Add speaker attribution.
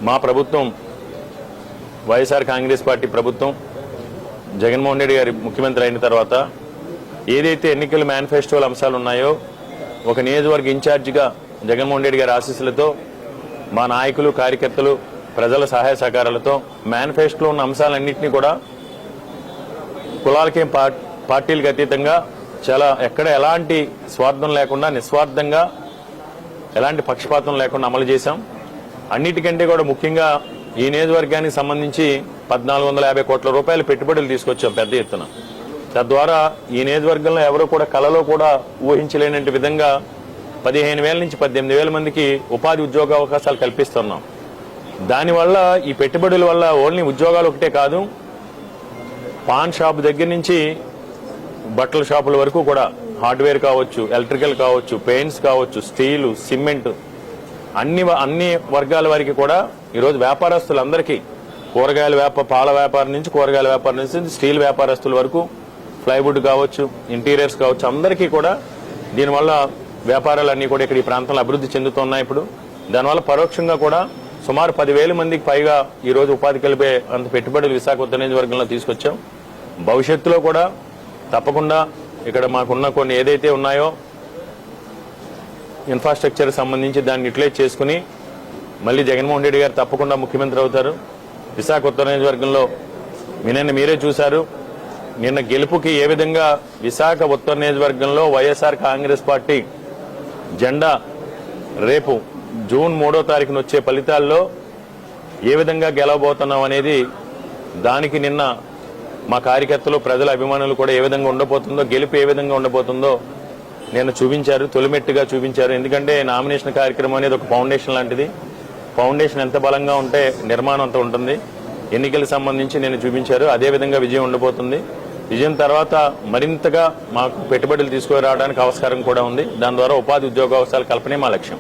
Speaker 1: మా ప్రభుత్వం వైఎస్ఆర్ కాంగ్రెస్ పార్టీ ప్రభుత్వం జగన్మోహన్ రెడ్డి గారి ముఖ్యమంత్రి అయిన తర్వాత ఏదైతే ఎన్నికల మేనిఫెస్టోల అంశాలు ఉన్నాయో ఒక నియోజకవర్గ ఇన్ఛార్జిగా జగన్మోహన్ రెడ్డి గారి ఆశీస్సులతో మా నాయకులు కార్యకర్తలు ప్రజల సహాయ సహకారాలతో మేనిఫెస్టోలో ఉన్న అంశాలన్నింటినీ కూడా కులాలకేం పార్టీలకు అతీతంగా చాలా ఎక్కడ ఎలాంటి స్వార్థం లేకుండా నిస్వార్థంగా ఎలాంటి పక్షపాతం లేకుండా అమలు చేశాం. అన్నిటికంటే కూడా ముఖ్యంగా ఈ నియోజకవర్గానికి సంబంధించి 1450 కోట్ల రూపాయల పెట్టుబడులు తీసుకొచ్చాం పెద్ద ఎత్తున. తద్వారా ఈ నియోజకవర్గంలో ఎవరు కూడా కలలో కూడా ఊహించలేనటువంటి విధంగా 15,000 నుంచి 18,000 మందికి ఉపాధి ఉద్యోగ అవకాశాలు కల్పిస్తున్నాం. దానివల్ల ఈ పెట్టుబడుల వల్ల ఓన్లీ ఉద్యోగాలు ఒకటే కాదు, పాన్ షాప్ దగ్గర నుంచి బట్టల షాపుల వరకు కూడా హార్డ్వేర్ కావచ్చు, ఎలక్ట్రికల్ కావచ్చు, పెయింట్స్ కావచ్చు, స్టీలు, సిమెంట్ అన్ని వర్గాల వారికి కూడా ఈరోజు వ్యాపారస్తులందరికీ పాల వ్యాపారం నుంచి కూరగాయల వ్యాపారం నుంచి స్టీల్ వ్యాపారస్తుల వరకు ప్లైవుడ్ కావచ్చు, ఇంటీరియర్స్ కావచ్చు, అందరికీ కూడా దీనివల్ల వ్యాపారాలన్నీ కూడా ఇక్కడ ఈ ప్రాంతంలో అభివృద్ధి చెందుతున్నాయి. ఇప్పుడు దానివల్ల పరోక్షంగా కూడా సుమారు 10,000 మందికి పైగా ఈరోజు ఉపాధి కలిపే అంత పెట్టుబడులు విశాఖ ఉత్తర నియోజకవర్గంలో తీసుకొచ్చాం. భవిష్యత్తులో కూడా తప్పకుండా ఇక్కడ మాకున్న కొన్ని ఏదైతే ఉన్నాయో ఇన్ఫ్రాస్ట్రక్చర్ సంబంధించి దాన్ని యూటిలైజ్ చేసుకుని మళ్ళీ జగన్మోహన్ రెడ్డి గారు తప్పకుండా ముఖ్యమంత్రి అవుతారు. విశాఖ ఉత్తర నియోజకవర్గంలో మీరే చూశారు నిన్న గెలుపుకి ఏ విధంగా విశాఖ ఉత్తర నియోజకవర్గంలో వైఎస్ఆర్ కాంగ్రెస్ పార్టీ జెండా రేపు జూన్ 3వ తారీఖున వచ్చే ఫలితాల్లో ఏ విధంగా గెలవబోతున్నాం అనేది దానికి నిన్న మా కార్యకర్తలు ప్రజల అభిమానులు కూడా ఏ విధంగా ఉండబోతుందో, గెలుపు ఏ విధంగా ఉండబోతుందో నేను చూపించారు, తొలిమెట్టుగా చూపించారు. ఎందుకంటే నామినేషన్ కార్యక్రమం అనేది ఒక ఫౌండేషన్ లాంటిది. ఫౌండేషన్ ఎంత బలంగా ఉంటే నిర్మాణం అంత ఉంటుంది. ఎన్నికలకు సంబంధించి నేను చూపించారు, అదేవిధంగా విజయం ఉండబోతుంది. విజయం తర్వాత మరింతగా మాకు పెట్టుబడులు తీసుకురావడానికి అవకాశం కూడా ఉంది. దాని ద్వారా ఉపాధి ఉద్యోగ అవకాశాల కల్పనే మా లక్ష్యం.